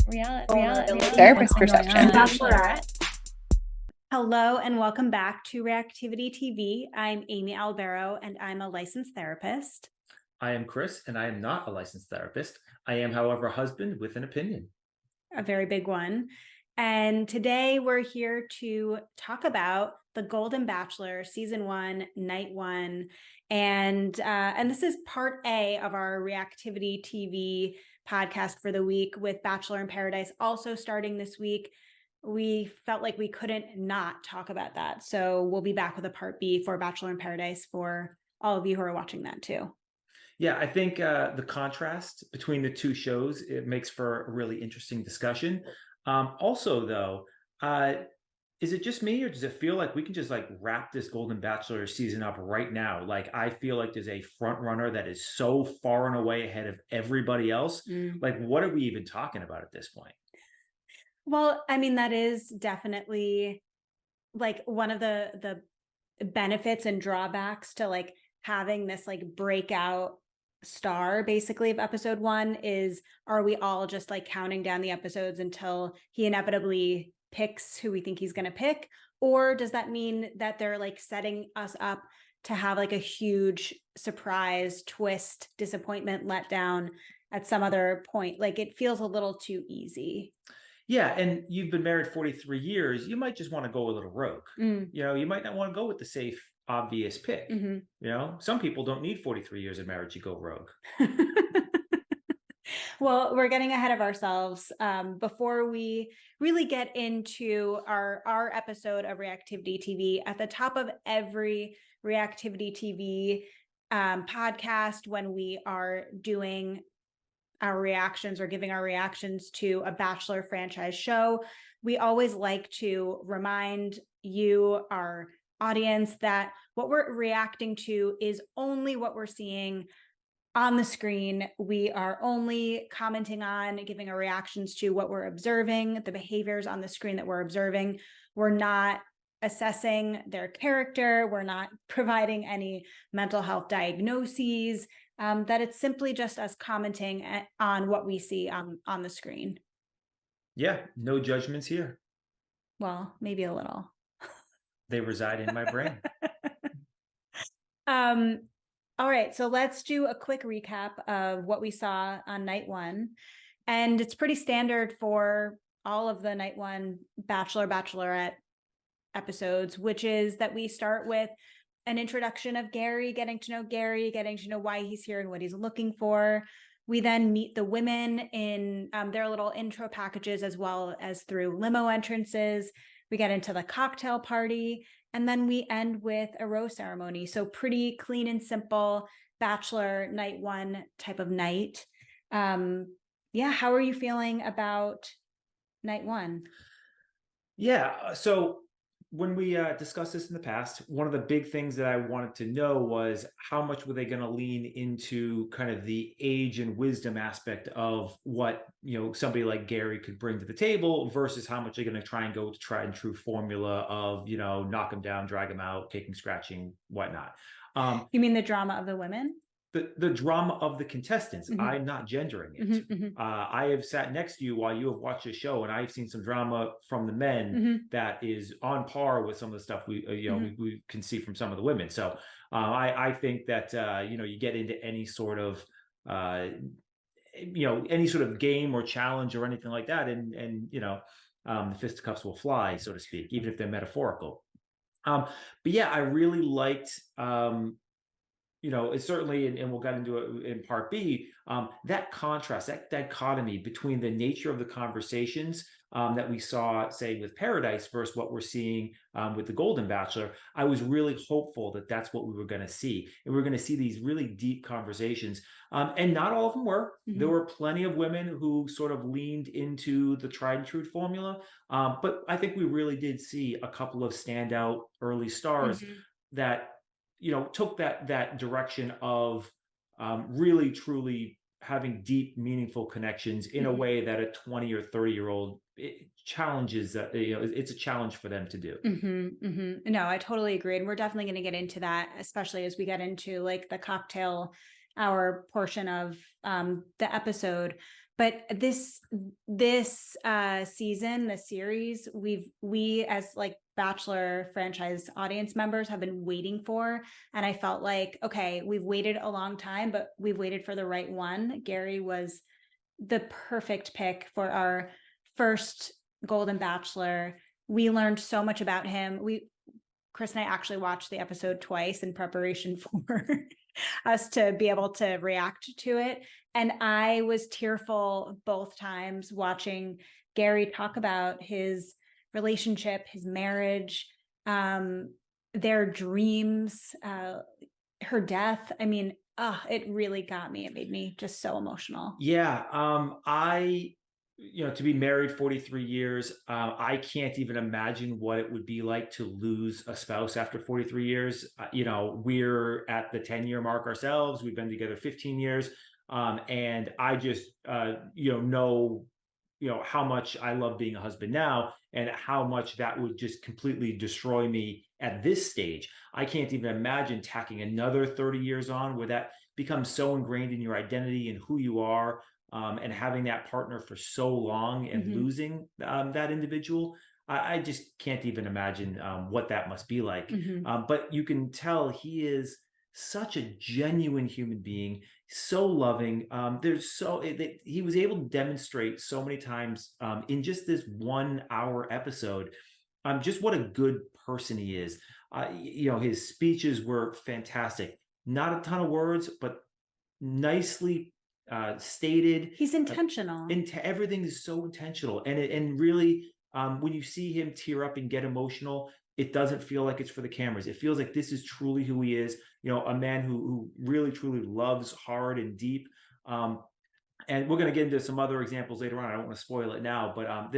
reality therapist perception. Bachelorette. Hello and welcome back to Reactivity TV. I'm Amy Albero and I'm a licensed therapist. I am Chris and I am not a licensed therapist. I am, however, a husband with an opinion. A very big one. And today we're here to talk about the Golden Bachelor season 1, night 1. And this is part A of our Reactivity TV podcast for the week, with Bachelor in Paradise also starting this week. We felt like we couldn't not talk about that. So we'll be back with a part B for Bachelor in Paradise for all of you who are watching that too. Yeah, I think the contrast between the two shows, it makes for a really interesting discussion. Also, though, is it just me or does it feel like we can just like wrap this Golden Bachelor season up right now? Like, I feel like there's a front runner that is so far and away ahead of everybody else. Like, what are we even talking about at this point? Well, I mean, that is definitely like one of the benefits and drawbacks to like having this like breakout star basically of episode 1 is, are we all just like counting down the episodes until he inevitably picks who we think he's going to pick? Or does that mean that they're like setting us up to have like a huge surprise, twist, disappointment, letdown at some other point? Like, it feels a little too easy. Yeah, and you've been married 43 years. You might just want to go a little rogue. You know, you might not want to go with the safe, obvious pick. You know, some people don't need 43 years of marriage to go rogue. Well, we're getting ahead of ourselves. Before we really get into our episode of Reactivity TV, at the top of every Reactivity TV podcast, when we are doing our reactions or giving our reactions to a Bachelor franchise show, we always like to remind you, our audience, that what we're reacting to is only what we're seeing on the screen. We are only commenting on, giving our reactions to what we're observing, the behaviors on the screen that we're observing. We're not assessing their character. We're not providing any mental health diagnoses. That it's simply just us commenting on what we see on the screen. Yeah, no judgments here. Well, maybe a little. They reside in my brain. All right, so let's do a quick recap of what we saw on night 1. And it's pretty standard for all of the night 1 Bachelor, Bachelorette episodes, which is that we start with an introduction of Gerry, getting to know why he's here and what he's looking for. We then meet the women in their little intro packages, as well as through limo entrances. We get into the cocktail party, and then we end with a rose ceremony. So pretty clean and simple Bachelor night 1 type of night. Yeah, how are you feeling about night 1? Yeah, so when we discussed this in the past, one of the big things that I wanted to know was how much were they going to lean into kind of the age and wisdom aspect of what, you know, somebody like Gerry could bring to the table versus how much they're going to try and go with the tried and true formula of, you know, knock them down, drag them out, kicking, scratching, whatnot. You mean the drama of the women? The drama of the contestants. I'm not gendering it. I have sat next to you while you have watched the show, and I've seen some drama from the men that is on par with some of the stuff we we can see from some of the women. So I think that you get into any sort of any sort of game or challenge or anything like that, and the fisticuffs will fly, so to speak, even if they're metaphorical. But yeah, I really liked. It's certainly, and we'll get into it in part B, that contrast, that dichotomy between the nature of the conversations that we saw, say, with Paradise versus what we're seeing with the Golden Bachelor. I was really hopeful that that's what we were going to see. And we are going to see these really deep conversations. And not all of them were. There were plenty of women who sort of leaned into the tried and true formula. But I think we really did see a couple of standout early stars that took that direction of really truly having deep, meaningful connections in a way that a 20 or 30-year-old challenges that it's a challenge for them to do. No, I totally agree, and we're definitely going to get into that, especially as we get into like the cocktail hour portion of the episode. But this season, the series, we as like Bachelor franchise audience members have been waiting for. And I felt like, okay, we've waited a long time, but we've waited for the right one. Gerry was the perfect pick for our first Golden Bachelor. We learned so much about him. Chris and I actually watched the episode twice in preparation for us to be able to react to it. And I was tearful both times watching Gerry talk about his relationship, his marriage, their dreams, her death. I mean, it really got me. It made me just so emotional. Yeah, I, to be married 43 years, I can't even imagine what it would be like to lose a spouse after 43 years. We're at the 10-year mark ourselves. We've been together 15 years. And I just, know, how much I love being a husband now and how much that would just completely destroy me at this stage. I can't even imagine tacking another 30 years on where that becomes so ingrained in your identity and who you are, and having that partner for so long and losing that individual. I just can't even imagine what that must be like. But you can tell he is such a genuine human being, so loving. He was able to demonstrate so many times in just this 1 hour episode, just what a good person he is. His speeches were fantastic. Not a ton of words, but nicely stated. He's intentional. Everything is so intentional, and really, when you see him tear up and get emotional, it doesn't feel like it's for the cameras. It feels like this is truly who he is. A man who really truly loves hard and deep. And we're going to get into some other examples later on. I don't want to spoil it now, but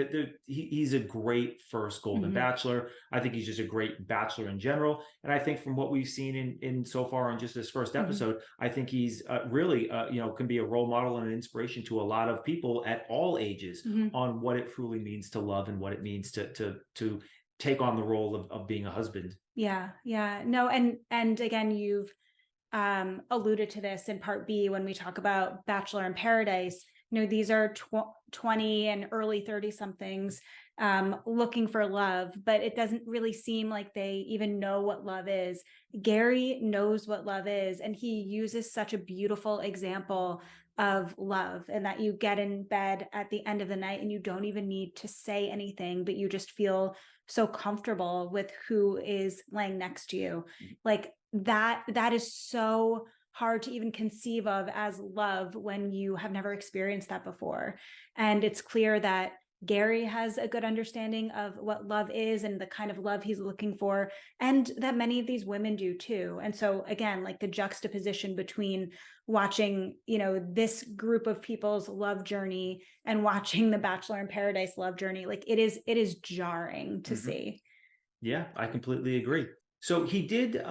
he's a great first Golden Bachelor. I think he's just a great Bachelor in general. And I think from what we've seen in so far on just this first episode, I think he's really, can be a role model and an inspiration to a lot of people at all ages on what it truly means to love and what it means to take on the role of being a husband. Yeah. No, and again, you've alluded to this in part B when we talk about Bachelor in Paradise. These are 20 and early 30 somethings looking for love, but it doesn't really seem like they even know what love is. Gerry knows what love is, and he uses such a beautiful example of love, and that you get in bed at the end of the night and you don't even need to say anything, but you just feel so comfortable with who is laying next to you. Like that is so hard to even conceive of as love when you have never experienced that before. And it's clear that Gerry has a good understanding of what love is and the kind of love he's looking for, and that many of these women do too. And so again, like the juxtaposition between watching, this group of people's love journey and watching the Bachelor in Paradise love journey, like it is jarring to see. Yeah, I completely agree. So he did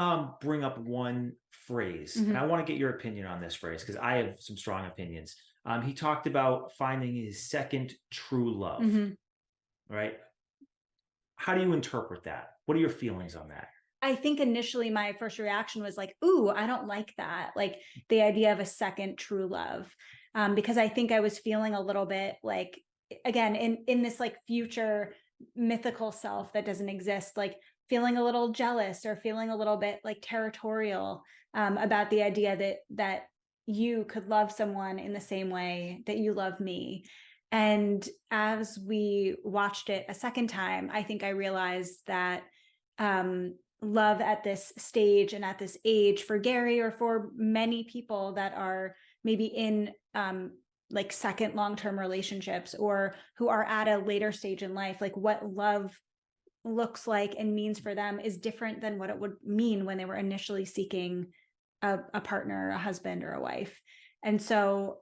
bring up one phrase, and I want to get your opinion on this phrase because I have some strong opinions. He talked about finding his second true love, right? How do you interpret that? What are your feelings on that? I think initially my first reaction was like, ooh, I don't like that. Like the idea of a second true love. Because I think I was feeling a little bit like, again, in this like future mythical self that doesn't exist, like feeling a little jealous or feeling a little bit like territorial about the idea that you could love someone in the same way that you love me. And as we watched it a second time, I think I realized that love at this stage and at this age for Gerry, or for many people that are maybe in like second long-term relationships, or who are at a later stage in life, like what love looks like and means for them is different than what it would mean when they were initially seeking a partner, a husband, or a wife. And so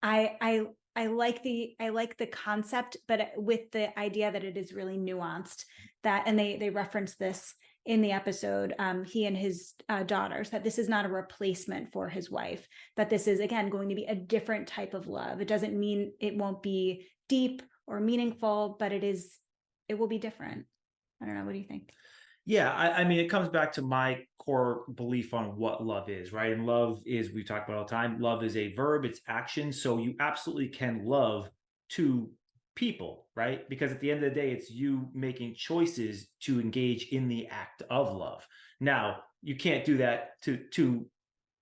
I like the concept, but with the idea that it is really nuanced. That, and they reference this in the episode, he and his daughters, that this is not a replacement for his wife, that this is, again, going to be a different type of love. It doesn't mean it won't be deep or meaningful, but it will be different. I don't know. What do you think? Yeah, I mean, it comes back to my core belief on what love is, right? And love is, we talk about all the time, love is a verb, it's action. So you absolutely can love two people, right? Because at the end of the day, it's you making choices to engage in the act of love. Now, you can't do that to two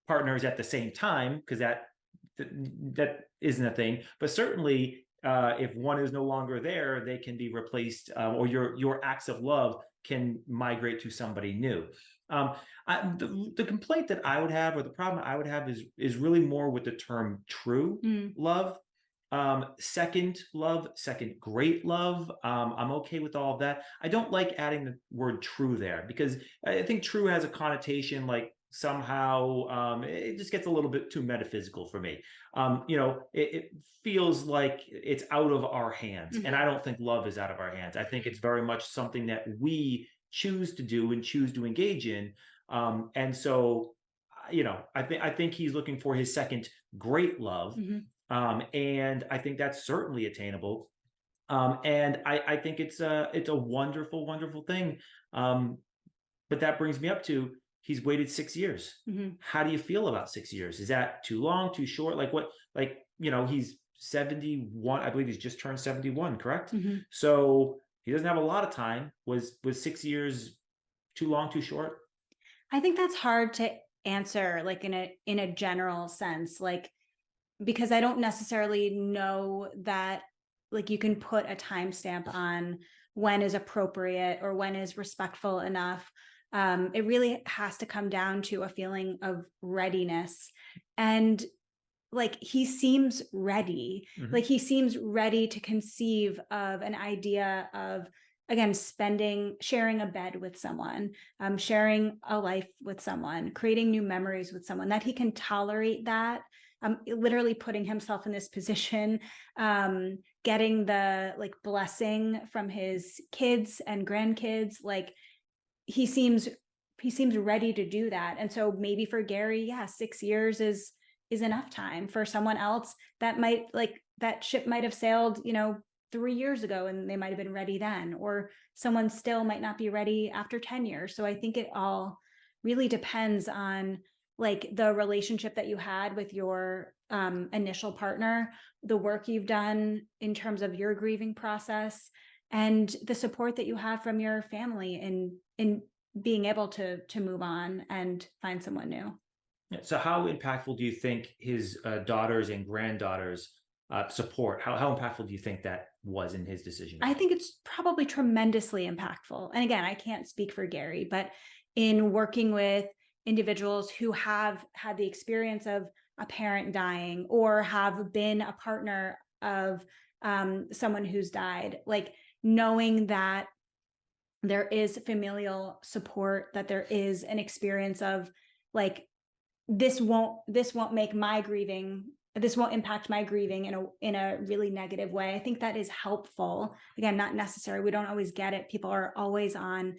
partners at the same time because that isn't a thing. But certainly, if one is no longer there, they can be replaced, or your acts of love can migrate to somebody new. Um, the complaint that I would have, or the problem I would have, is really more with the term true Mm. love. Second love, second great love. I'm okay with all of that. I don't like adding the word true there because I think true has a connotation like somehow it just gets a little bit too metaphysical for me. It feels like it's out of our hands, and Mhm. I don't think love is out of our hands. I think it's very much something that we choose to do and choose to engage in. And so, I think he's looking for his second great love, Mhm. and I think that's certainly attainable. And I think it's a wonderful, wonderful thing. Um, but that brings me up to he's waited 6 years. Mhm. How do you feel about 6 years? Is that too long, too short? Like what? Like he's 71. I believe he's just turned 71. Correct. Mhm. So he doesn't have a lot of time. Was 6 years too long, too short? I think that's hard to answer, like, in a general sense, like, because I don't necessarily know that, like, you can put a timestamp on when is appropriate or when is respectful enough. It really has to come down to a feeling of readiness. And like he seems ready, like Hmm. he seems ready to conceive of an idea of, again, sharing a bed with someone, sharing a life with someone, creating new memories with someone, that he can tolerate that, literally putting himself in this position, getting the like blessing from his kids and grandkids. Like he seems he seems ready to do that. And so maybe for Gerry, yeah, 6 years is enough time. For someone else, that might, like, that ship might have sailed, 3 years ago and they might have been ready then, or someone still might not be ready after 10 years. So I think it all really depends on like the relationship that you had with your initial partner, the work you've done in terms of your grieving process, and the support that you have from your family in being able to move on and find someone new. Yeah. So how impactful do you think his daughters and granddaughters support? How impactful do you think that was in his decision to I make? think it's probably tremendously impactful. And again, I can't speak for Gerry, but in working with individuals who have had the experience of a parent dying or have been a partner of someone who's died, like knowing that there is familial support, that there is an experience of like, this won't make my grieving, this won't impact my grieving in a really negative way. I think that is helpful. Again, not necessary, we don't always get it. People are always on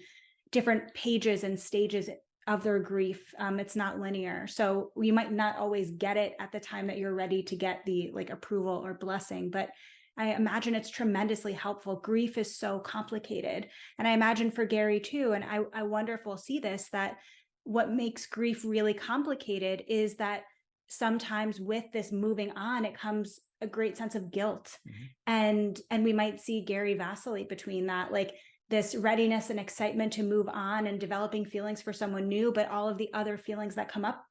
different pages and stages of their grief. It's not linear, so you might not always get it at the time that you're ready to get the like approval or blessing, but I imagine it's tremendously helpful. Grief is so complicated, and I imagine for Gerry too, and I wonder if we'll see this, that what makes grief really complicated is that sometimes with this moving on, it comes a great sense of guilt. Mhm. And we might see Gerry vacillate between that, like this readiness and excitement to move on and developing feelings for someone new, but all of the other feelings that come up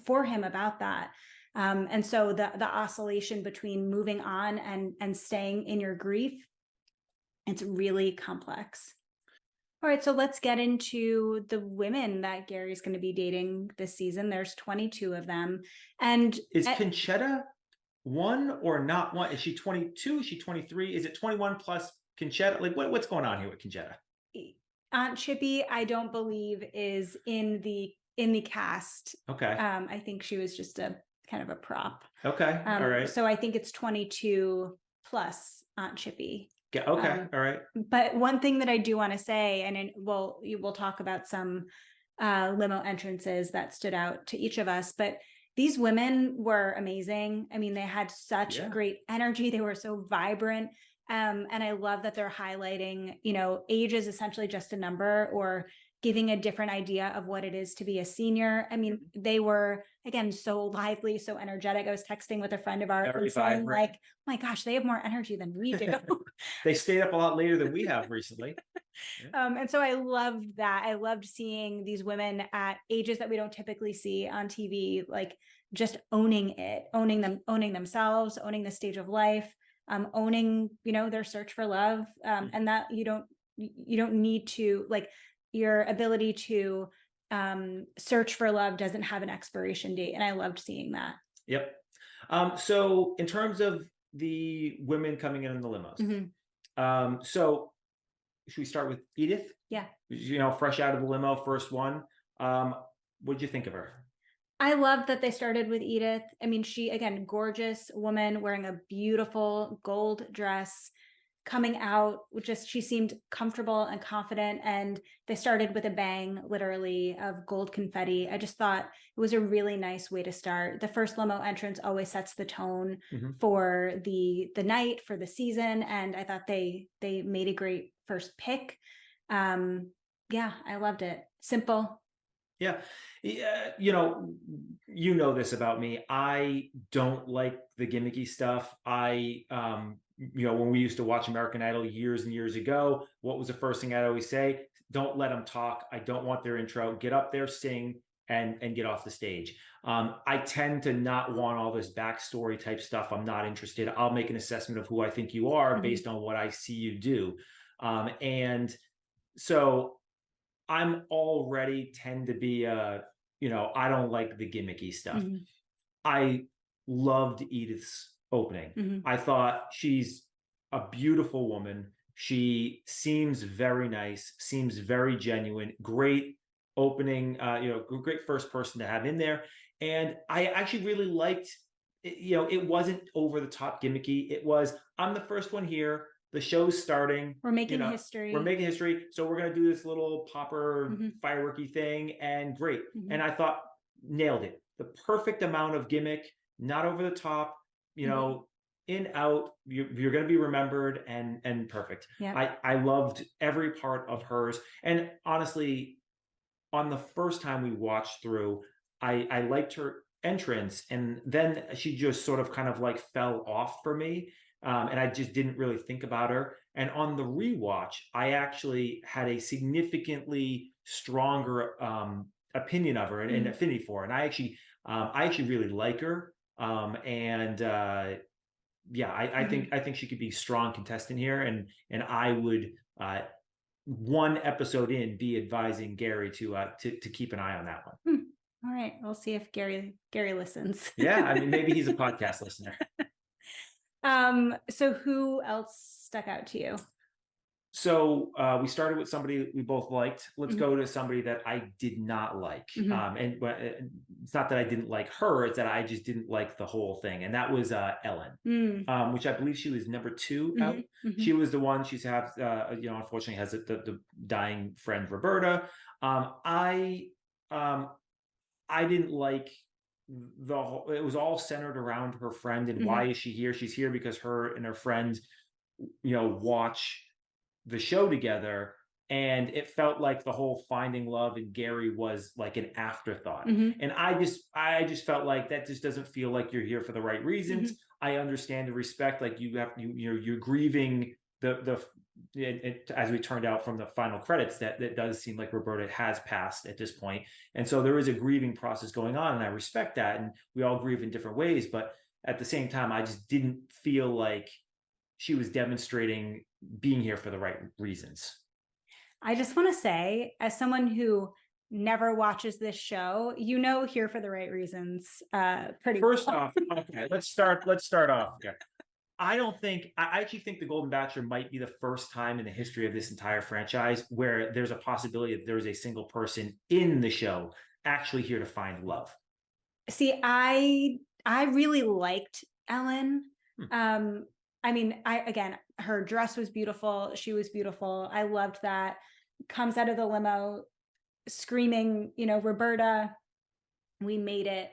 for him about that. And so the oscillation between moving on and staying in your grief, it's really complex. All right, so let's get into the women that Gary's going to be dating this season. There's 22 of them. And Is Conchetta one or not one? Is she 22? Is she 23? Is it 21 plus Conchetta? Like what's going on here with Conchetta? Aunt Chippy, I don't believe is in the cast. Okay. I think she was just a kind of a prop. Okay. All right. So I think it's 22 plus Aunt Chippy. Okay. Um, All right. but one thing that I do want to say, and you will talk about some limo entrances that stood out to each of us, but these women were amazing. I mean, they had such Yeah. great energy. They were so vibrant. And I love that they're highlighting, age is essentially just a number, or giving a different idea of what it is to be a senior. I mean, they were, again, so lively, so energetic. I was texting with a friend of ours Very and saying, vibrant. like, oh my gosh, they have more energy than we do. They stayed up a lot later than we have recently. Yeah. And so I loved that. I loved seeing these women at ages that we don't typically see on TV, like just owning it, owning themselves, owning the stage of life, owning, their search for love. And that you don't need to, like, your ability to search for love doesn't have an expiration date. And I loved seeing that. Yep. So in terms of the women coming in the limos, so should we start with Edith? Yeah. Fresh out of the limo, first one. What did you think of her? I love that they started with Edith. I mean, she, again, gorgeous woman wearing a beautiful gold dress, coming out with she seemed comfortable and confident. And they started with a bang, literally, of gold confetti. I just thought it was a really nice way to start. The first limo entrance always sets the tone for the night, for the season. And I thought they made a great first pick. Yeah, I loved it. Simple. Yeah. You know this about me. I don't like the gimmicky stuff. When we used to watch American Idol years and years ago, what was the first thing I'd always say? Don't let them talk. I don't want their intro. Get up there, sing, and get off the stage. I tend to not want all this backstory type stuff. I'm not interested. I'll make an assessment of who I think you are based on what I see you do. And so I'm already tend to be I don't like the gimmicky stuff. I loved Edith's opening. I thought she's a beautiful woman. She seems very nice, seems very genuine, great opening, great first person to have in there. And I actually really liked, it wasn't over the top gimmicky. It was, I'm the first one here. The show's starting. We're making history. We're making history. So we're going to do this little popper fireworky thing, and great. And I thought, nailed it. The perfect amount of gimmick, not over the top, in, out, you're going to be remembered, and perfect. Yeah. I loved every part of hers. And honestly, on the first time we watched through, I liked her entrance, and then she just sort of kind of like fell off for me. And I just didn't really think about her. And on the rewatch, I actually had a significantly stronger opinion of her and affinity for her. And I actually really like her. I think she could be a strong contestant here. And I would one episode in be advising Gerry to keep an eye on that one. All right, we'll see if Gerry listens. Yeah, I mean, maybe he's a podcast listener. So who else stuck out to you? So we started with somebody we both liked. Let's go to somebody that I did not like. And it's not that I didn't like her, it's that I just didn't like the whole thing. And that was Ellen, which I believe she was number 2 out. She was the one she's unfortunately has the dying friend, Roberta. I didn't like it was all centered around her friend and why is she here? She's here because her and her friend, watch the show together, and it felt like the whole finding love in Gerry was like an afterthought. And I just felt like that just doesn't feel like you're here for the right reasons. I understand and respect, like you're grieving as we turned out from the final credits, that does seem like Roberta has passed at this point. And so there is a grieving process going on, and I respect that. And we all grieve in different ways. But at the same time, I just didn't feel like she was demonstrating being here for the right reasons. I just want to say, as someone who never watches this show, here for the right reasons. First off, okay, let's start off. Okay. I actually think the Golden Bachelor might be the first time in the history of this entire franchise where there's a possibility that there's a single person in the show actually here to find love. See, I really liked Ellen. I mean, her dress was beautiful. She was beautiful. I loved that. Comes out of the limo screaming, Roberta, we made it.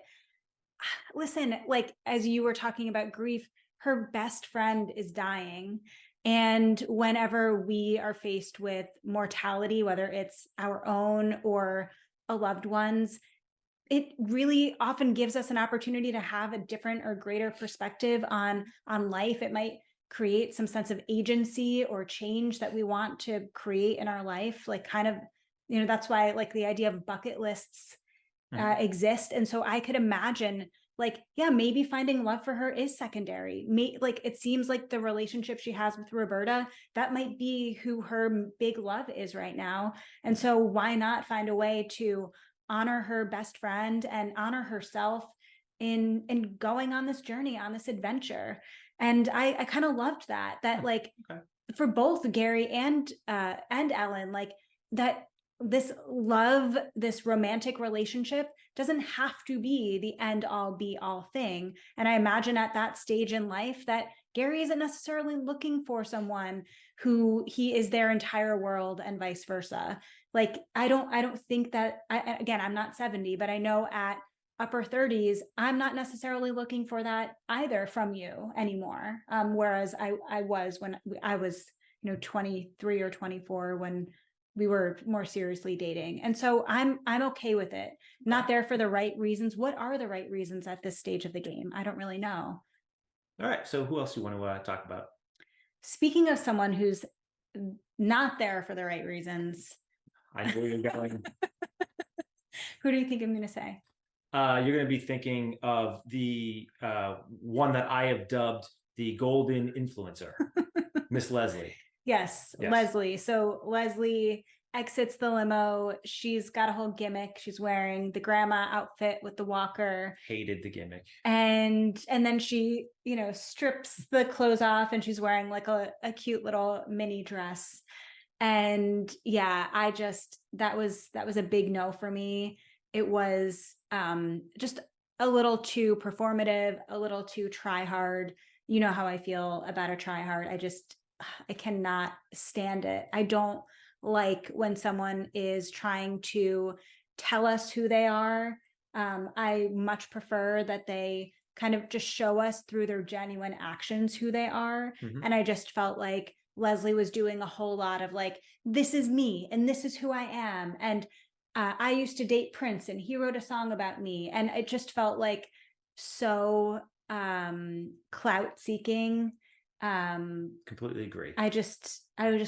listen, like as you were talking about grief, her best friend is dying. And whenever we are faced with mortality, whether it's our own or a loved one's, it really often gives us an opportunity to have a different or greater perspective on life. It might create some sense of agency or change that we want to create in our life, like kind of, that's why like the idea of bucket lists Mhm. exist. And so I could imagine, like, yeah, maybe finding love for her is secondary. Like, it seems like the relationship she has with Roberta, that might be who her big love is right now. And so why not find a way to honor her best friend and honor herself in going on this journey, on this adventure. And I kind of loved that Yeah, like okay. for both Gerry and Ellen, like that this love, this romantic relationship doesn't have to be the end all be all thing. And I imagine at that stage in life that Gerry isn't necessarily looking for someone who he is their entire world and vice versa. Like I don't think that again, I'm not 70, but I know at upper 30s, I'm not necessarily looking for that either from you anymore. Whereas I was when I was, 23 or 24 when we were more seriously dating. And so I'm okay with it. Not there for the right reasons. What are the right reasons at this stage of the game? I don't really know. All right. So who else do you want to talk about? Speaking of someone who's not there for the right reasons, I know where you're going. who do you think I'm going to say? You're going to be thinking of the one that I have dubbed the Golden Influencer, Miss Leslie. Yes, Yes. Leslie. So Leslie exits the limo. She's got a whole gimmick. She's wearing the grandma outfit with the walker. Hated the gimmick. And then she, strips the clothes off and she's wearing like a cute little mini dress. And yeah, that was a big no for me. It was just a little too performative, a little too try hard. You know how I feel about a try hard. I cannot stand it. I don't like when someone is trying to tell us who they are. I much prefer that they kind of just show us through their genuine actions who they are. Mhm. And I just felt like Leslie was doing a whole lot of like, this is me and this is who I am. And I used to date Prince and he wrote a song about me. And it just felt like so clout seeking. Completely agree. I just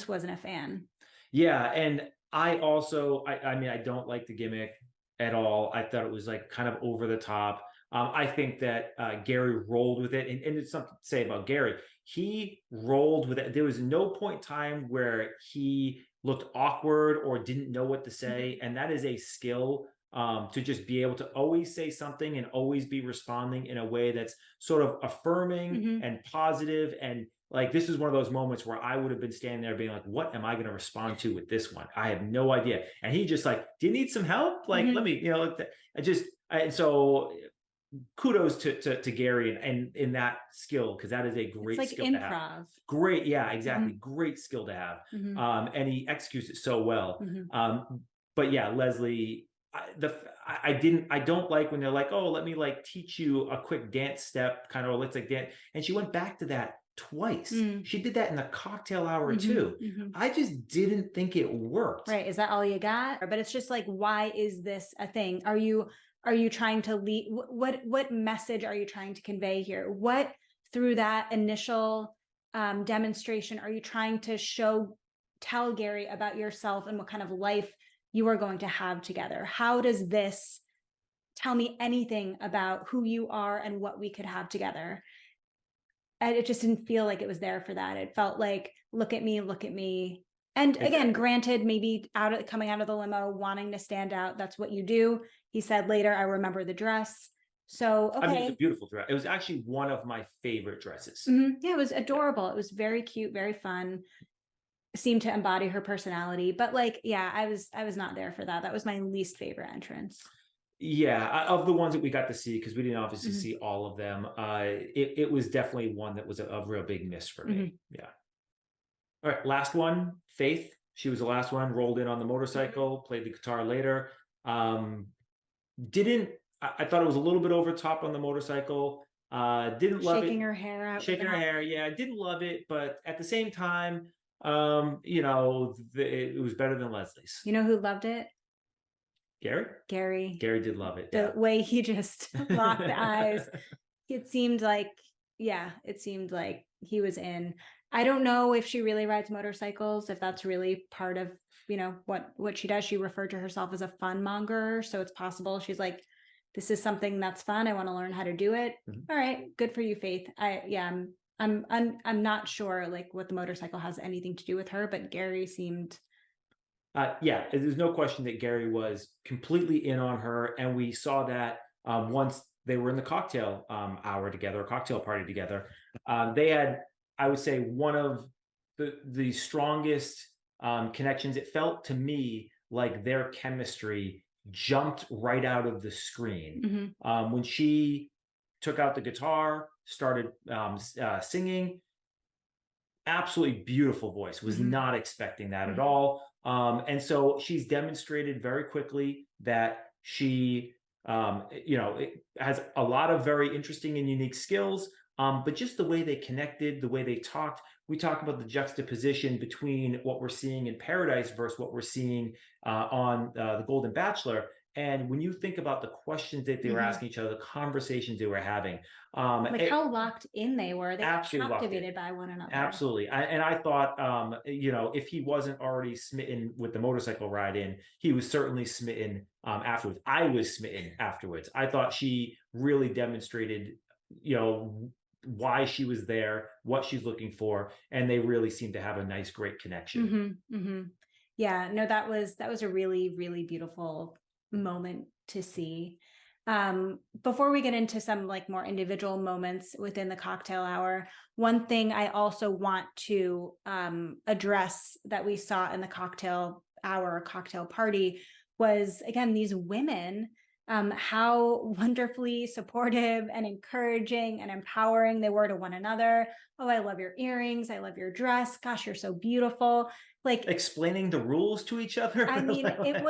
wasn't a fan. Yeah, and I also, I mean, I don't like the gimmick at all. I thought it was like kind of over the top. I think that Gerry rolled with it, and it's something to say about Gerry. He rolled with it. There was no point in time where he looked awkward or didn't know what to say, and that is a skill to just be able to always say something and always be responding in a way that's sort of affirming and positive. And like, this is one of those moments where I would have been standing there being like, what am I going to respond to with this one? I have no idea. And he just like, do you need some help? Like, let me, and so kudos to Gerry and in that skill, because that is a great It's like skill to have. improv. Great, yeah, exactly. Great skill to have. And he executes it so well. But yeah, Leslie, I don't like when they're like, oh, let me like teach you a quick dance step, kind of let's like dance. And she went back to that twice. She did that in the cocktail hour too. I just didn't think it worked. Right. Is that all you got? But it's just like, why is this a thing? Are you trying to lead? What message are you trying to convey here? What through that initial demonstration are you trying to tell Gerry about yourself and what kind of life you are going to have together? How does this tell me anything about who you are and what we could have together? And it just didn't feel like it was there for that. It felt like, look at me, look at me. And again, granted, maybe coming out of the limo, wanting to stand out, that's what you do. He said later, I remember the dress. So, okay. I mean, it was a beautiful dress. It was actually one of my favorite dresses. Yeah, it was adorable. It was very cute, very fun. Seemed to embody her personality. But like, yeah, I was not there for that. That was my least favorite entrance. Yeah, of the ones that we got to see, because we didn't obviously see all of them, it was definitely one that was a real big miss for me. Yeah. All right, last one, Faith. She was the last one, rolled in on the motorcycle, played the guitar later. Didn't I thought it was a little bit over top on the motorcycle. Didn't love Shaking it. her hair out. Shaking her hair, yeah, didn't love it, but at the same time, it was better than Leslie's. You know who loved it? Gerry? Gerry. Gerry did love it, The yeah. way he just locked eyes. It seemed like, yeah, it seemed like he was in. I don't know if she really rides motorcycles, if that's really part of, what she does. She referred to herself as a fun monger. So it's possible she's like, this is something that's fun. I want to learn how to do it. Mhm. All right, good for you, Faith. I'm not sure like what the motorcycle has anything to do with her, but Gerry seemed. Yeah, there's no question that Gerry was completely in on her, and we saw that once they were in the cocktail hour together, a cocktail party together. They had, I would say, one of the strongest connections. It felt to me like their chemistry jumped right out of the screen when she took out the guitar, started singing. Absolutely beautiful voice. Was not expecting that at all. And so she's demonstrated very quickly that she, has a lot of very interesting and unique skills. But just the way they connected, the way they talked, we talk about the juxtaposition between what we're seeing in Paradise versus what we're seeing on the Golden Bachelor. And when you think about the questions that they were asking each other, the conversations they were having, like how locked in they were absolutely captivated by one another. Absolutely. And I thought, if he wasn't already smitten with the motorcycle ride in, he was certainly smitten afterwards. I was smitten afterwards. I thought she really demonstrated, why she was there, what she's looking for, and they really seemed to have a nice, great connection. Yeah, no, that was a really, really beautiful moment to see. Before we get into some like more individual moments within the cocktail hour, one thing I also want to address that we saw in the cocktail hour, cocktail party, was again these women, how wonderfully supportive and encouraging and empowering they were to one another. Oh, I love your earrings. I love your dress. Gosh, you're so beautiful. Like explaining the rules to each other. I mean, it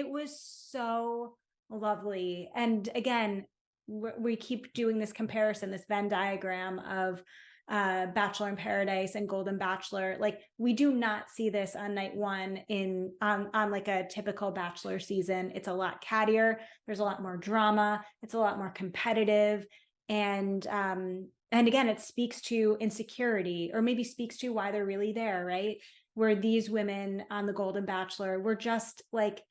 was so lovely. And again, we keep doing this comparison, this Venn diagram of Bachelor in Paradise and Golden Bachelor. Like we do not see this on night one on like a typical Bachelor season. It's a lot cattier. There's a lot more drama. It's a lot more competitive. And again, it speaks to insecurity, or maybe speaks to why they're really there, right? Where these women on the Golden Bachelor were just like,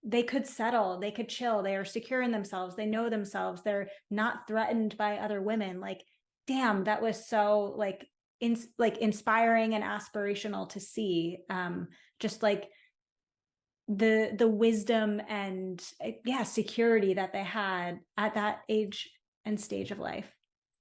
they could settle, they could chill, they are secure in themselves, they know themselves, they're not threatened by other women. Like, damn, that was so like inspiring and aspirational to see. Just like the wisdom and security that they had at that age and stage of life.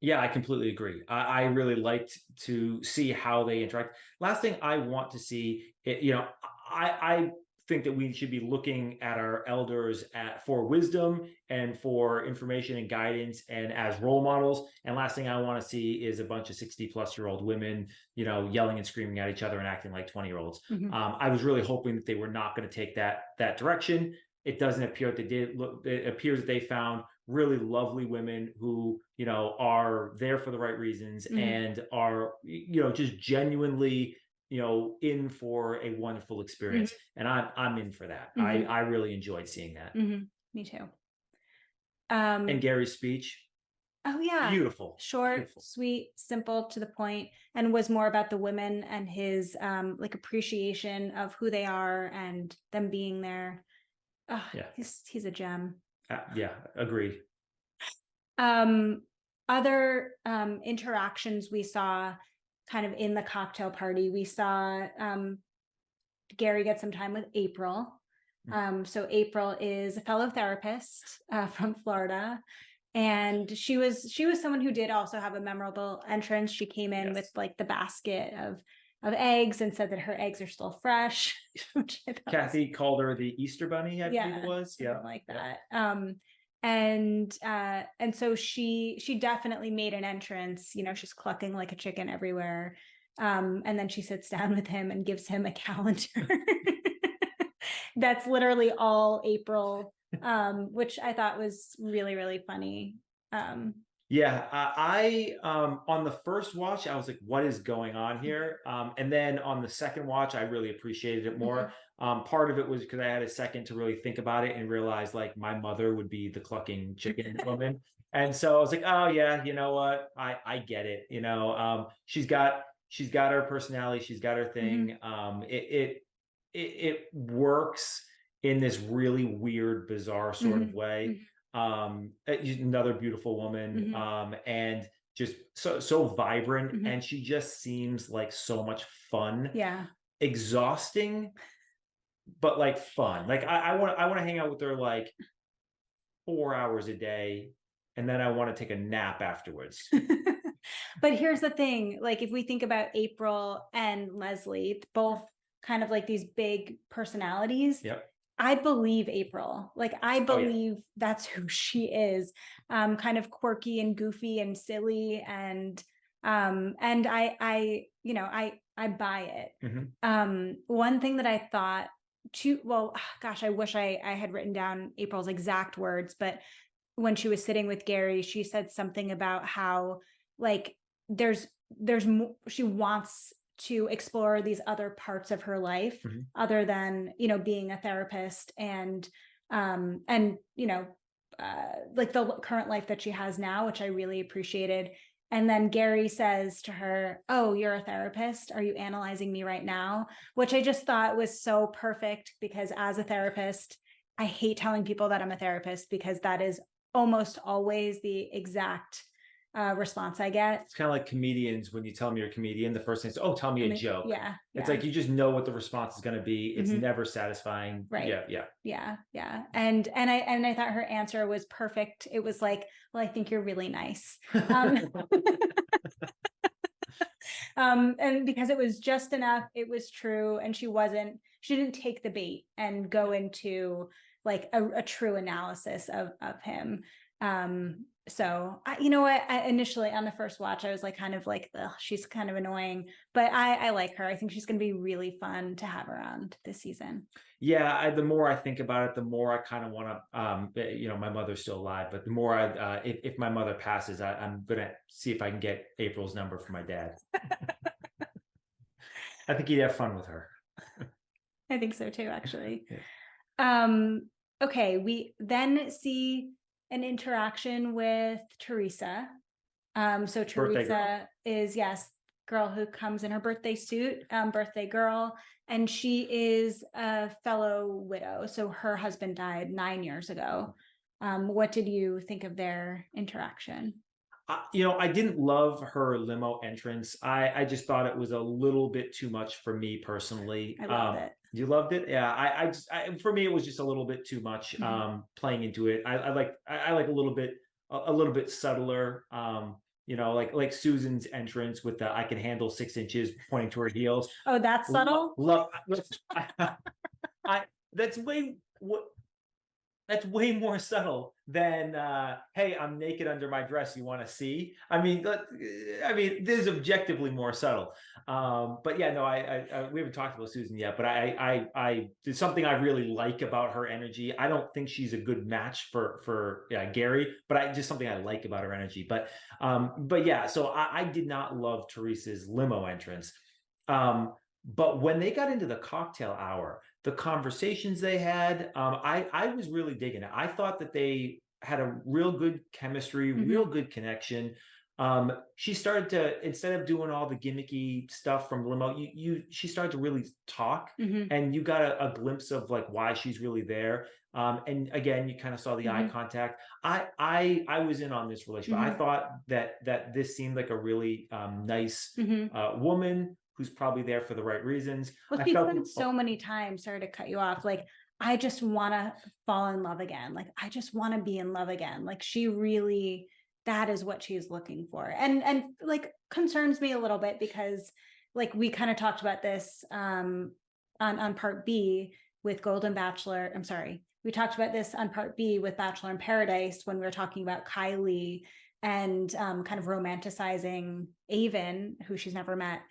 Yeah, I completely agree. I really liked to see how they interact. Last thing I want to see, I think that we should be looking at our elders for wisdom and for information and guidance and as role models. And last thing I want to see is a bunch of 60-plus-year-old women, yelling and screaming at each other and acting like 20-year-olds. I was really hoping that they were not going to take that direction. It doesn't appear that they did. It appears that they found really lovely women who, are there for the right reasons and are, just genuinely, in for a wonderful experience. And I'm in for that. I really enjoyed seeing that. Me too. And Gerry's speech. Oh yeah. Beautiful. Short, Beautiful. sweet, simple, to the point, and was more about the women and his like appreciation of who they are and them being there. Oh, yeah. He's a gem. Yeah, agreed. Other interactions we saw kind of in the cocktail party, we saw Gerry get some time with April. So April is a fellow therapist from Florida, and she was someone who did also have a memorable entrance. She came in with like the basket of eggs and said that her eggs are still fresh. Kathy called her the Easter Bunny, I believe it was. Yeah, like that. And so she definitely made an entrance. She's clucking like a chicken everywhere. And then she sits down with him and gives him a calendar. That's literally all April which I thought was really, really funny. Um, Yeah, on the first watch, I was like, "What is going on here?" And then on the second watch, I really appreciated it more. mhm, Part of it was because I had a second to really think about it and realize like my mother would be the clucking chicken woman, and so I was like, "Oh yeah, you know what? I get it. You know, she's got her personality, she's got her thing. mhm, It works in this really weird, bizarre sort of mhm, way." mhm, Another beautiful woman, mhm, and just so vibrant, mhm. and she just seems like so much fun, Yeah. exhausting, but like fun. Like I want to hang out with her like 4 hours a day, and then I want to take a nap afterwards. But here's the thing, like if we think about April and Leslie, both kind of like these big personalities, Yep. I believe April. Like I Oh yeah. believe that's who she is. Kind of quirky and goofy and silly and I you know, I buy it. Hmm. One thing that I thought too, well, gosh, I wish I had written down April's exact words, but when she was sitting with Gerry, she said something about how like there's she wants to explore these other parts of her life Hmm. other than, you know, being a therapist and you know, like the current life that she has now, which I really appreciated. And then Gerry says to her, "Oh, you're a therapist. Are you analyzing me right now?" Which I just thought was so perfect because as a therapist, I hate telling people that I'm a therapist because that is almost always the exact response I get. It's kind of like comedians when you tell them you're a comedian, the first thing is, "Oh, tell me I a mean, joke." yeah, It's yeah. like you just know what the response is going to be. It's Mhm. never satisfying. Right. Yeah, yeah. Yeah, yeah. And I thought her answer was perfect. It was like, "Well, I think you're really nice." Um, and because it was just enough, it was true, and she didn't take the bait and go into like a true analysis of him. So you know what? Initially on the first watch, I was like, kind of like, ugh, she's kind of annoying, but I like her. I think she's going to be really fun to have around this season. Yeah, the more I think about it, the more I kind of want to. My mother's still alive, but the more if my mother passes, I'm gonna see if I can get April's number for my dad. I think he'd have fun with her. I think so too, actually. Yeah. Um, okay, we then see an interaction with Teresa. So Birthday girl. Teresa is, yes, girl who comes in her birthday suit, birthday girl, and she is a fellow widow. So her husband died 9 years ago. What did you think of their interaction? I didn't love her limo entrance. I just thought it was a little bit too much for me personally. I loved it. You loved it, yeah. For me, it was just a little bit too much. Mhm. Playing into it, I like a little bit subtler. Like Susan's entrance with the "I can handle 6 inches" pointing to her heels. Oh, that's subtle. Love. I that's way what that's way more subtle than "Hey, I'm naked under my dress. You want to see?" This is objectively more subtle. But yeah, no, we haven't talked about Susan yet, but there's something I really like about her energy. I don't think she's a good match for Gerry, but I just something I like about her energy. But yeah, so I did not love Teresa's limo entrance. But when they got into the cocktail hour, the conversations they had, I was really digging it. I thought that they had a real good chemistry, real Mhm. good connection. She started to, instead of doing all the gimmicky stuff from limo, she started to really talk, Mhm. and you got a glimpse of like why she's really there. And again, you kind of saw the eye Mhm. contact. I was in on this relationship. I Mhm. thought that this seemed like a really nice Mhm. woman who's probably there for the right reasons. Well, I she felt said so many times, sorry to cut you off, like, I just want to fall in love again. Like, I just want to be in love again. Like, she really, that is what she's looking for. And like concerns me a little bit because like we kind of talked about this on part B with Golden Bachelor. I'm sorry. We talked about this on part B with Bachelor in Paradise when we were talking about Kylie and kind of romanticizing Avon, who she's never met.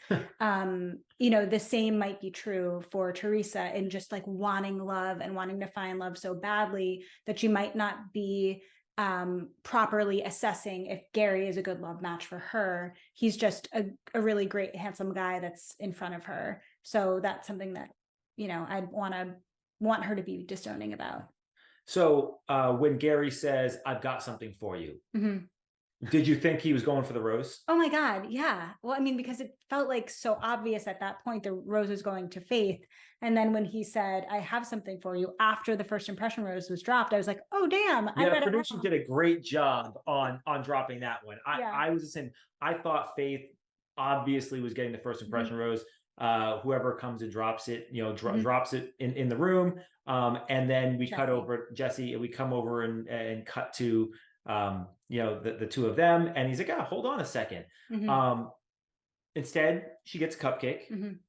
You know, the same might be true for Teresa in just like wanting love and wanting to find love so badly that you might not be properly assessing if Gerry is a good love match for her. He's just a really great, handsome guy that's in front of her. So that's something that, you know, I'd want her to be disowning about. So when Gerry says, "I've got something for you," did you think he was going for the rose? Oh my God. Yeah. Well, I mean, because it felt like so obvious at that point, the rose was going to Faith. And then when he said, "I have something for you," after the first impression rose was dropped, I was like, oh, damn. Yeah, production did a great job on dropping that one. Yeah. I was the same. I thought Faith obviously was getting the first impression rose. Whoever comes and drops it, you know, drops it in the room. And then we cut over Jesse, and we come over and cut to you know, the two of them, and he's like, "Oh, hold on a second." Instead, she gets a cupcake.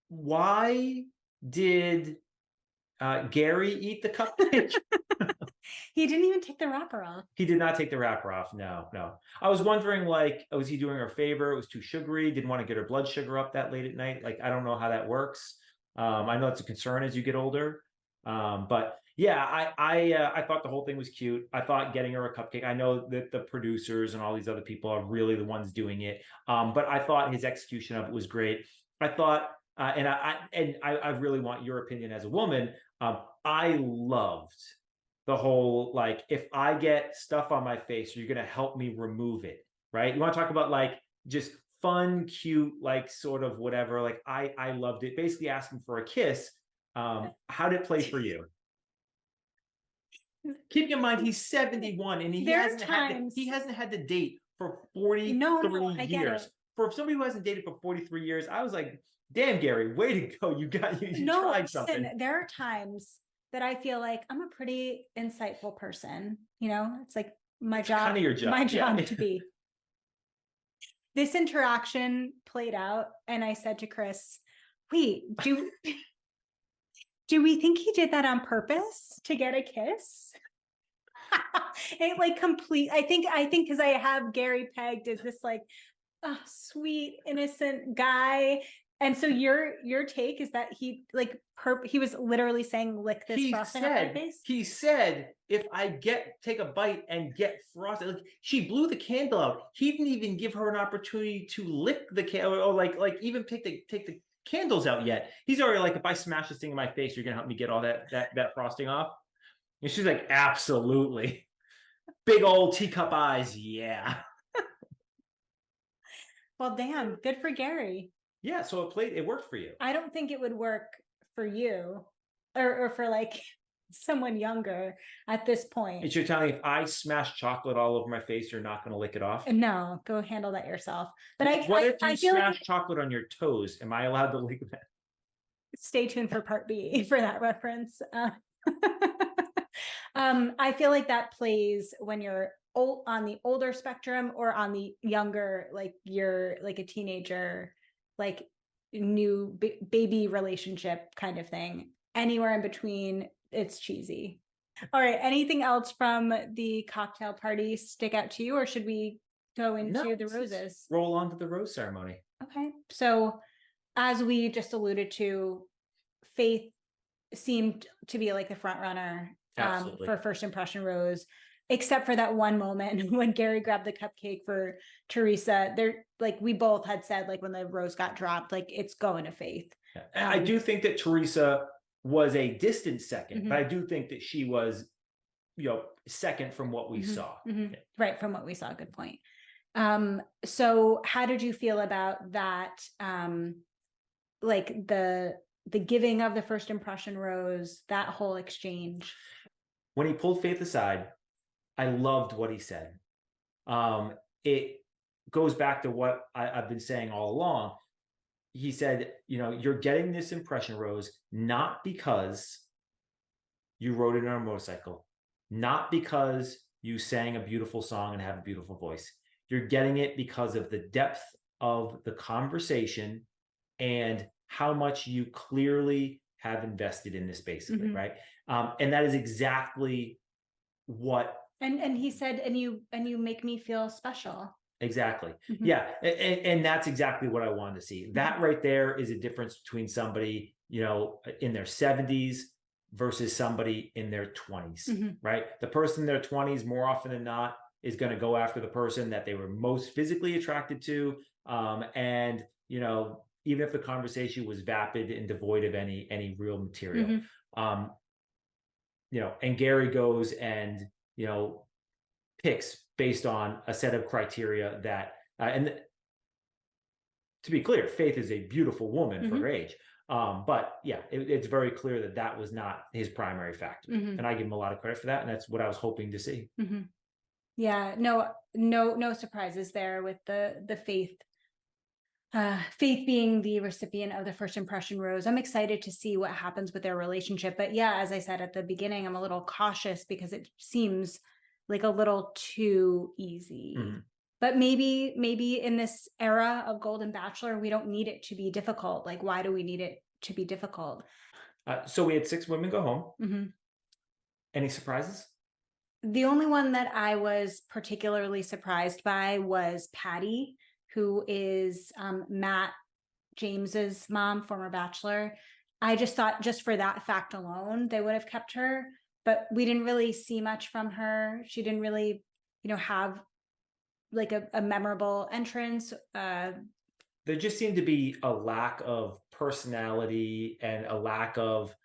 Why did Gerry eat the cupcake? He didn't even take the wrapper off. He did not take the wrapper off. No. I was wondering, like, was he doing her a favor? It was too sugary. Didn't want to get her blood sugar up that late at night. Like, I don't know how that works. I know it's a concern as you get older. But yeah, I thought the whole thing was cute. I thought getting her a cupcake. I know that the producers and all these other people are really the ones doing it. But I thought his execution of it was great. I thought, and I really want your opinion as a woman. I loved the whole, like, if I get stuff on my face, you're gonna help me remove it, right? You want to talk about like just fun, cute, like sort of whatever. Like I loved it. Basically asking for a kiss. How did it play for you? Keep in mind he's 71 and he hasn't had to date for 43 years. For somebody who hasn't dated for 43 years, I was like, damn, Gerry, way to go. You tried something. There are times that I feel like I'm a pretty insightful person. You know, it's like my job, kind of your job. My job to be. This interaction played out, and I said to Chris, wait, do we think he did that on purpose to get a kiss? It like I think because I have Gerry pegged as this like sweet, innocent guy. And so your take is that he like he was literally saying, lick this frosting off my face? He said, if I take a bite and get frosting, like she blew the candle out. He didn't even give her an opportunity to lick the candle or like even take the candles out yet. He's already like, if I smash this thing in my face, you're gonna help me get all that frosting off. And she's like, absolutely. Big old teacup eyes, yeah. Well, damn, good for Gerry. Yeah, so it worked for you. I don't think it would work for you or for like someone younger at this point. And you're telling me if I smash chocolate all over my face, you're not going to lick it off? No, go handle that yourself. But what if you smash chocolate on your toes? Am I allowed to lick that? Stay tuned for part B for that reference. I feel like that plays when you're on the older spectrum or on the younger, like you're like a teenager, like new baby relationship kind of thing. Anywhere in between, it's cheesy. All right. Anything else from the cocktail party stick out to you, or should we go into the roses? Roll on to the rose ceremony. Okay. So as we just alluded to, Faith seemed to be like the front runner for first impression rose, except for that one moment when Gerry grabbed the cupcake for Teresa. There, like we both had said, like when the rose got dropped, like it's going to Faith. Yeah. I do think that Teresa was a distant second, but I do think that she was, you know, second from what we saw. Right, from what we saw. Good point. So how did you feel about that? Like the giving of the first impression rose, that whole exchange. When he pulled Faith aside, I loved what he said. It goes back to what I've been saying all along. He said, you know, you're getting this impression rose not because you rode it on a motorcycle, not because you sang a beautiful song and have a beautiful voice. You're getting it because of the depth of the conversation and how much you clearly have invested in this, basically, right? And that is exactly what And he said, and you make me feel special. Exactly. Mhm. Yeah. And that's exactly what I wanted to see. That right there is a difference between somebody, in their 70s versus somebody in their 20s, Mhm. right? The person in their 20s, more often than not, is going to go after the person that they were most physically attracted to. And, even if the conversation was vapid and devoid of any real material. Mhm. Um, and Gerry goes and, picks based on a set of criteria that, and to be clear, Faith is a beautiful woman for her Mhm. age. But yeah, it's very clear that that was not his primary factor. Mhm. And I give him a lot of credit for that. And that's what I was hoping to see. Mhm. Yeah, no surprises there with the Faith. Faith being the recipient of the first impression rose. I'm excited to see what happens with their relationship. But yeah, as I said at the beginning, I'm a little cautious because it seems like a little too easy. Mhm. But maybe in this era of Golden Bachelor, we don't need it to be difficult. Like, why do we need it to be difficult? So we had 6 women go home. Mhm. Any surprises? The only one that I was particularly surprised by was Patty, who is Matt James's mom, former Bachelor. I just thought, just for that fact alone, they would have kept her, but we didn't really see much from her. She didn't really, have like a memorable entrance. There just seemed to be a lack of personality and a lack of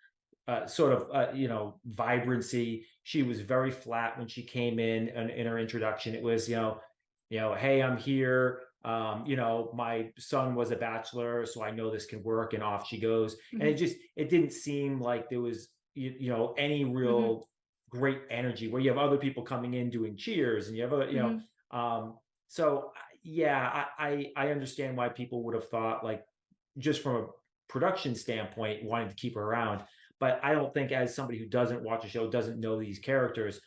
vibrancy. She was very flat when she came in her introduction. It was, hey, I'm here. My son was a bachelor, so I know this can work. And off she goes. And Mhm. it didn't seem like there was, any Mhm. real great energy where you have other people coming in doing cheers and you have other, Mhm. so yeah, I understand why people would have thought, like, just from a production standpoint, wanting to keep her around. But I don't think, as somebody who doesn't watch the show, doesn't know these characters,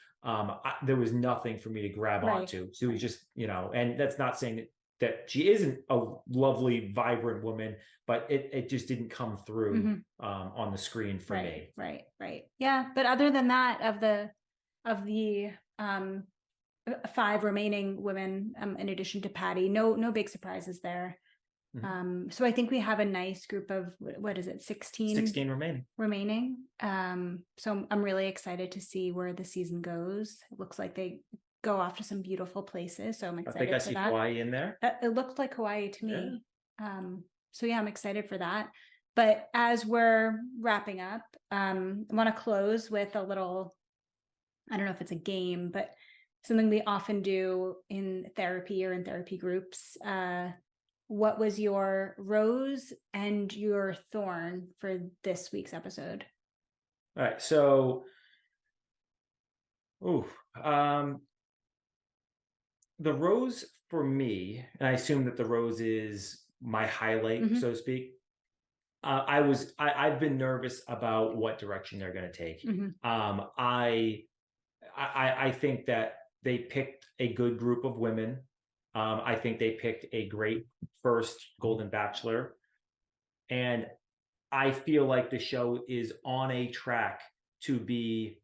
there was nothing for me to grab Right. onto. So it was Right. just, and that's not saying that she isn't a lovely, vibrant woman, but it just didn't come through Mhm. on the screen for Right. me. Right. Right. Yeah. But other than that, of the 5 remaining women, in addition to Patty, no big surprises there. Mhm. So I think we have a nice group of, what is it, 16 16 remaining. remaining. So I'm really excited to see where the season goes. It looks like they go off to some beautiful places, so I'm I think I excited for see that. Hawaii in there. It looked like Hawaii to Yeah. me. So yeah, I'm excited for that. But as we're wrapping up, I want to close with a little, I don't know if it's a game, but something we often do in therapy or in therapy groups. What was your rose and your thorn for this week's episode? All right. So, ooh, the rose for me, and I assume that the rose is my highlight, Mhm. so to speak. I've been nervous about what direction they're going to take. Mhm. Um, I, I think that they picked a good group of women. I think they picked a great first Golden Bachelor, and I feel like the show is on a track to be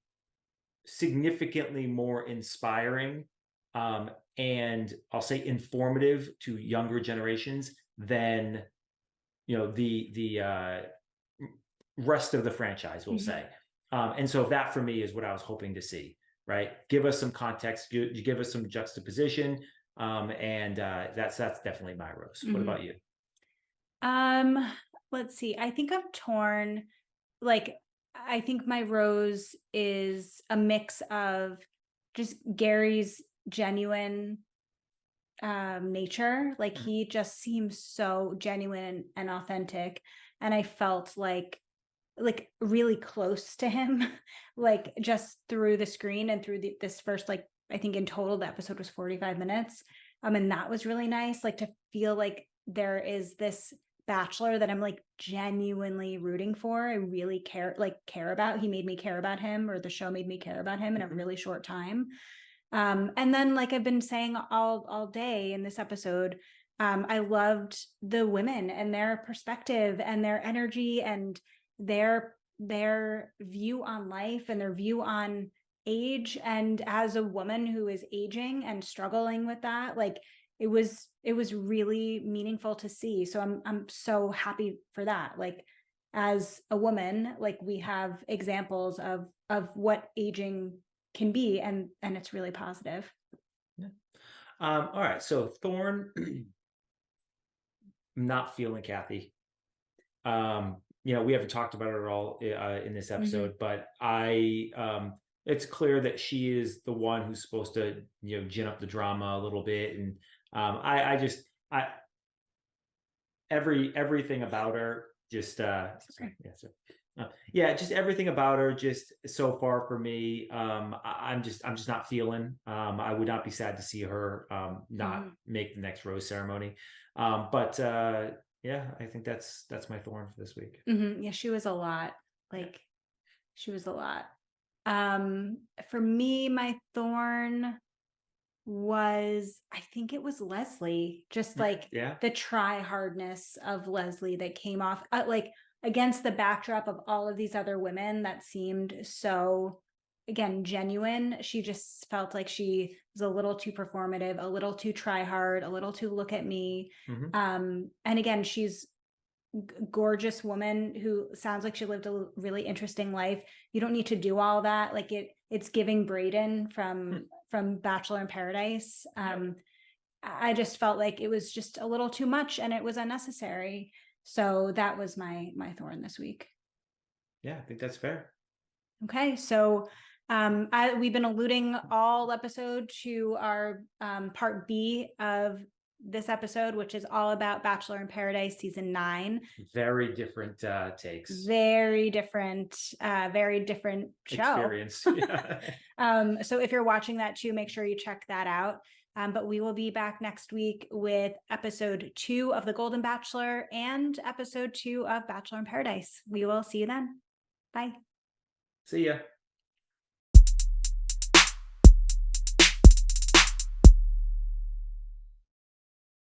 significantly more inspiring, and I'll say informative to younger generations than the rest of the franchise, we'll Mhm. say. And so that for me is what I was hoping to see. Right, give us some context, give us some juxtaposition, and that's definitely my rose. What Mhm. about you? Um, let's see. I think I'm torn. Like, I think my rose is a mix of just Gary's genuine nature. Like, Mhm. he just seems so genuine and authentic, and I felt like really close to him, like just through the screen and through this first, like, I think in total the episode was 45 minutes. And that was really nice, like to feel like there is this bachelor that I'm like genuinely rooting for. I really care about. He made me care about him, or the show made me care about him in a Mhm. really short time. And then, like I've been saying all day in this episode, I loved the women and their perspective and their energy and their view on life and their view on age, and as a woman who is aging and struggling with that, like it was really meaningful to see. So I'm so happy for that. Like as a woman, like we have examples of what aging can be, and it's really positive. Yeah. All right. So Thorn, not feeling Kathy. We haven't talked about it at all in this episode, but it's clear that she is the one who's supposed to, gin up the drama a little bit. And I just, everything about her just, sorry, yeah, sorry. Yeah, just everything about her, just so far for me. I'm just not feeling. I would not be sad to see her not make the next rose ceremony. But yeah, I think that's my Thorn for this week. Yeah, she was a lot. Like she was a lot. For me, my Thorn was, I think it was Leslie, just like the try hardness of Leslie that came off like against the backdrop of all of these other women that seemed so, again, genuine. She just felt like she was a little too performative, a little too try hard, a little too look at me. And again, she's gorgeous woman who sounds like she lived a really interesting life. You don't need to do all that. Like it's giving Braden from Bachelor in Paradise. I just felt like it was just a little too much and it was unnecessary. So that was my Thorn this week. Yeah, I think that's fair. Okay, so we've been alluding all episode to our part B of this episode, which is all about Bachelor in Paradise season 9. Very different takes. Very different show. Experience. So if you're watching that too, make sure you check that out. But we will be back next week with episode 2 of the Golden Bachelor and episode 2 of Bachelor in Paradise. We will see you then. Bye. See ya.